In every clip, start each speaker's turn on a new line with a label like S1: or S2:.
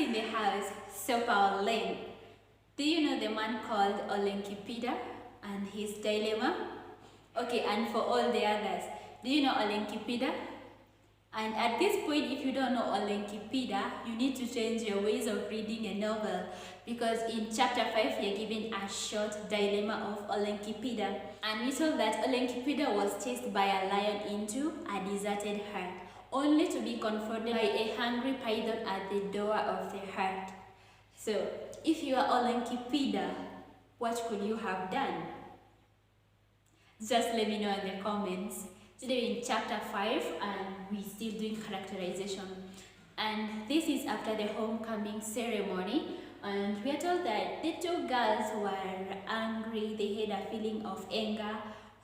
S1: in the house, so Pauline. Do you know the man called Ole Kaelo and his dilemma? Okay, and for all the others, do you know Ole Kaelo? And at this point, if you don't know Ole Kaelo, you need to change your ways of reading a novel, because in chapter 5 you're given a short dilemma of Ole Kaelo, and we saw that Ole Kaelo was chased by a lion into a deserted hut, only to be confronted by a hungry python at the door of the hut. So, if you are Ole Kaelo, what could you have done? Just let me know in the comments. Today we're in chapter 5 and we're still doing characterization. And this is after the homecoming ceremony. And we are told that the two girls were angry. They had a feeling of anger,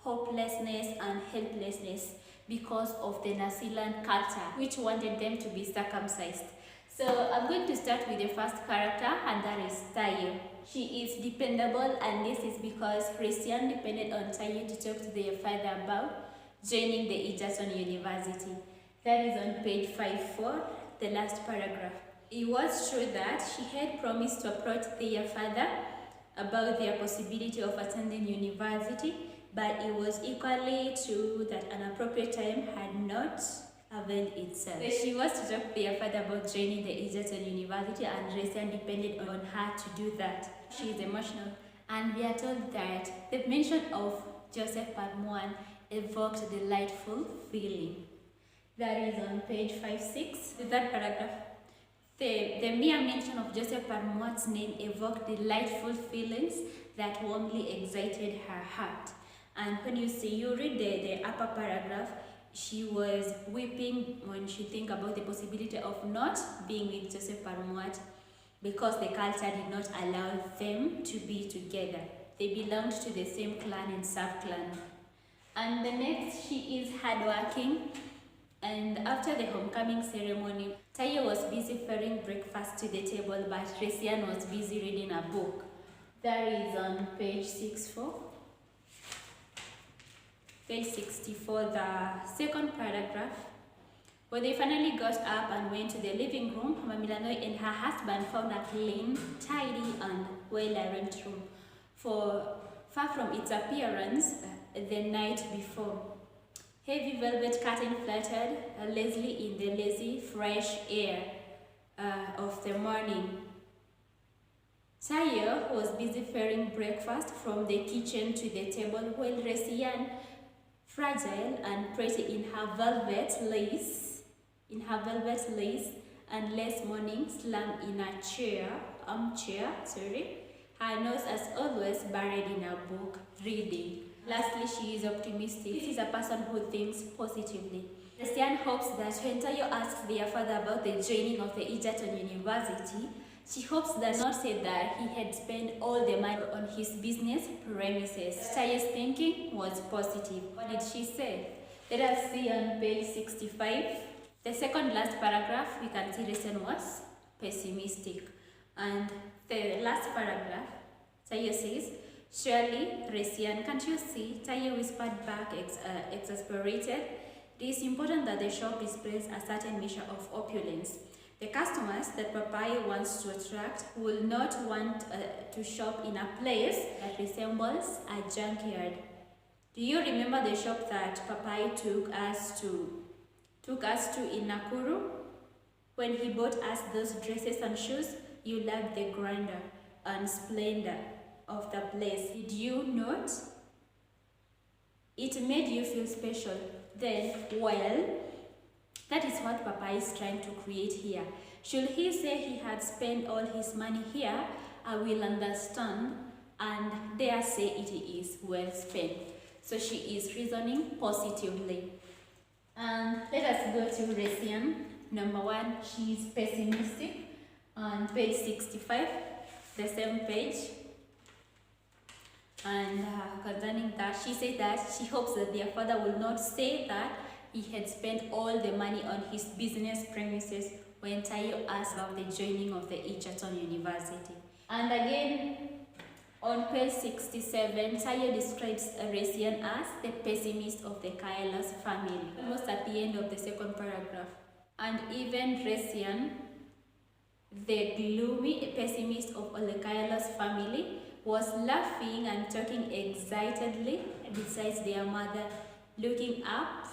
S1: hopelessness, and helplessness because of the Nasilan culture, which wanted them to be circumcised. So I'm going to start with the first character, and that is Taiya. She is dependable, and this is because Christian depended on Taiya to talk to their father about joining the Egerton University. That is on page 54, the last paragraph. It was true that she had promised to approach their father about their possibility of attending university, but it was equally true that an appropriate time had not availed itself. So she was to talk to their father about joining the Egerton University, and Resian depended on her to do that. She is emotional, and we are told that the mention of Joseph Palmuan evoked delightful feeling. That is on page 56, the third paragraph. The mere mention of Joseph Palmuan's name evoked delightful feelings that warmly excited her heart. And when you read the upper paragraph, she was weeping when she think about the possibility of not being with Joseph Palmuan because the culture did not allow them to be together. They belonged to the same clan and sub-clan. And the next, she is hardworking. And after the homecoming ceremony, Taiya was busy ferrying breakfast to the table, but Resian was busy reading a book. That is on page 64. Page 64, the second paragraph. When they finally got up and went to the living room, Milano and her husband found a clean, tidy, and well-arranged room, far from its appearance the night before. Heavy velvet curtain fluttered lazily in the lazy, fresh air of the morning. Taiya was busy ferrying breakfast from the kitchen to the table, while Resian, fragile and pretty in her velvet lace and lace morning, slumped in a armchair, her nose as always buried in a book, reading. Lastly, she is optimistic. This is a person who thinks positively. Resian hopes that when Taiya asks their father about the joining of the Egerton University, she hopes that not say that he had spent all the money on his business premises. Taiya's thinking was positive. What did she say? Let us see on page 65. The second last paragraph, we can see Resian was pessimistic. And the last paragraph, Taiya says, "Surely, Resian, can't you see?" Taiya whispered back, exasperated. "It is important that the shop displays a certain measure of opulence. The customers that Papai wants to attract will not want to shop in a place that resembles a junkyard. Do you remember the shop that Papai took us to in Nakuru? When he bought us those dresses and shoes, you loved the grandeur and splendor of the place. Did you not? It made you feel special. Then, well, that is what Papa is trying to create here. Should he say he had spent all his money here, I will understand and dare say it is well spent." So she is reasoning positively. And let us go to Resian. Number 1, she is pessimistic. On page 65, the same page. And concerning that, she said that she hopes that their father will not say that he had spent all the money on his business premises when Taiya asked about the joining of the Egerton University. And again, on page 67, Taiya describes Resian as the pessimist of the Kaela's family, almost at the end of the second paragraph. And even Resian, the gloomy pessimist of Ole Kaelo's family, was laughing and talking excitedly besides their mother, looking up.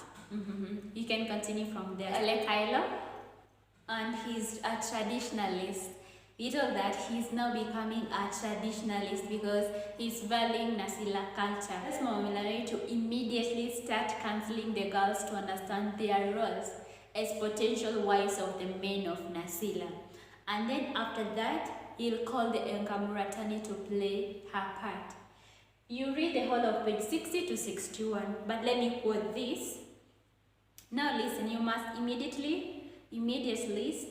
S1: You can continue from there. Ole Kaelo, and he's a traditionalist. We told that he's now becoming a traditionalist because he's valuing Nasila culture. That's Mama Milano to immediately start counseling the girls to understand their roles as potential wives of the men of Nasila. And then after that, he'll call the Enkamuratani to play her part. You read the whole of page 60 to 61, but let me quote this. Now listen, you must immediately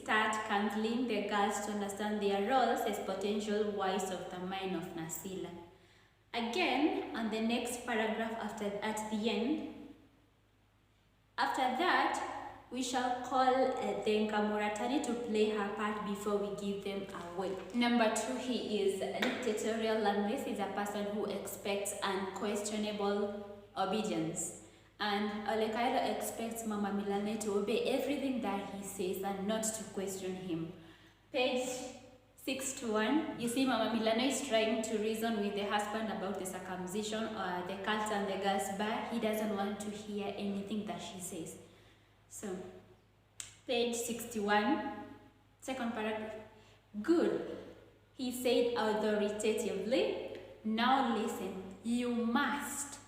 S1: start counseling the girls to understand their roles as potential wives of the men of Nasila. Again, on the next paragraph at the end, after that, we shall call the Nkamuratani to play her part before we give them away. Number 2, he is dictatorial, and this is a person who expects unquestionable obedience. And Ole Kaelo expects Mama Milano to obey everything that he says and not to question him. Page 61, you see Mama Milano is trying to reason with the husband about the circumcision or the cult and the girls, but he doesn't want to hear anything that she says. So, page 61, second paragraph. Good, he said authoritatively. Now listen, you must.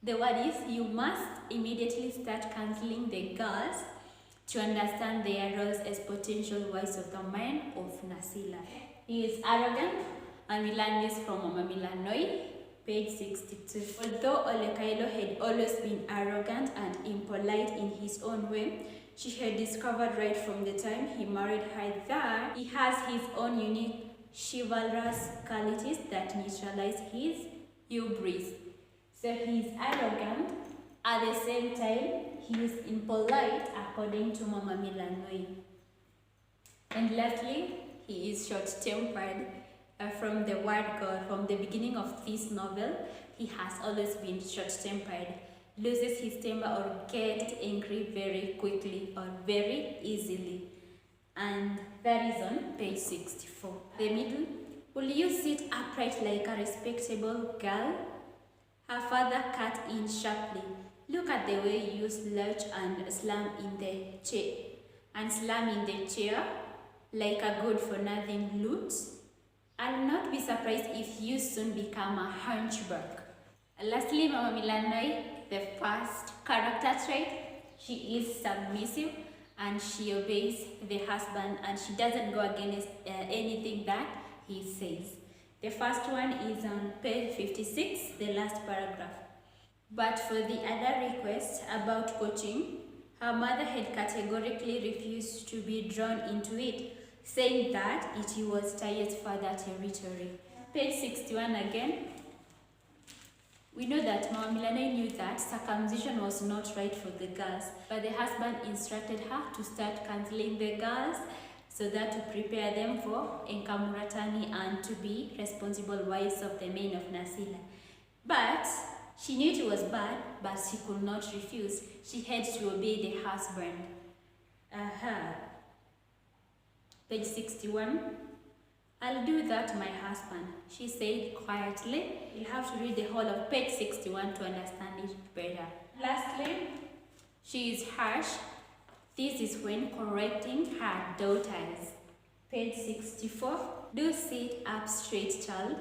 S1: The word is, you must immediately start counseling the girls to understand their roles as potential wives of the men of Nasila. He is arrogant, and we learn this from Mama Milanoi, page 62. Although Ole Kaelo had always been arrogant and impolite in his own way, she had discovered right from the time he married her that he has his own unique chivalrous qualities that neutralize his hubris. So he is arrogant, at the same time he is impolite according to Mama Milanoi. And lastly, he is short-tempered. From the word God, from the beginning of this novel, he has always been short-tempered, loses his temper or gets angry very quickly or very easily. And that is on page 64. The middle, will you sit upright like a respectable girl? Her father cut in sharply. Look at the way you slouch and slam in the chair like a good-for-nothing loot. I'll not be surprised if you soon become a hunchback. Lastly, Mama Milanoi, the first character trait, she is submissive and she obeys the husband and she doesn't go against anything that he says. The first one is on page 56, the last paragraph. But for the other request about coaching, her mother had categorically refused to be drawn into it, saying that it was Taiya's father territory. Page 61 again. We know that Mama Milano knew that circumcision was not right for the girls, but the husband instructed her to start counseling the girls so that to prepare them for Enkamuratani and to be responsible wives of the men of Nasila. But she knew it was bad, but she could not refuse. She had to obey the husband. Page 61. I'll do that, my husband, she said quietly. You'll have to read the whole of page 61 to understand it better. Lastly, she is harsh. This is when correcting her daughters. Page 64. Do sit up straight, child.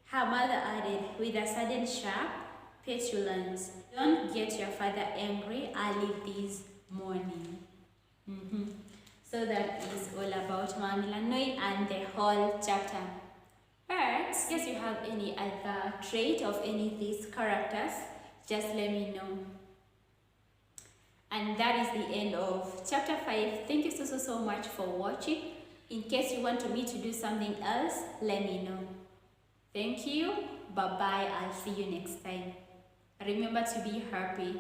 S1: Her mother added with a sudden sharp petulance. Don't get your father angry early this morning. So that is all about Mama Milanoi and the whole chapter. But in case you have any other trait of any of these characters, just let me know. And that is the end of chapter 5. Thank you so much for watching. In case you want me to do something else, let me know. Thank you. Bye-bye. I'll see you next time. Remember to be happy.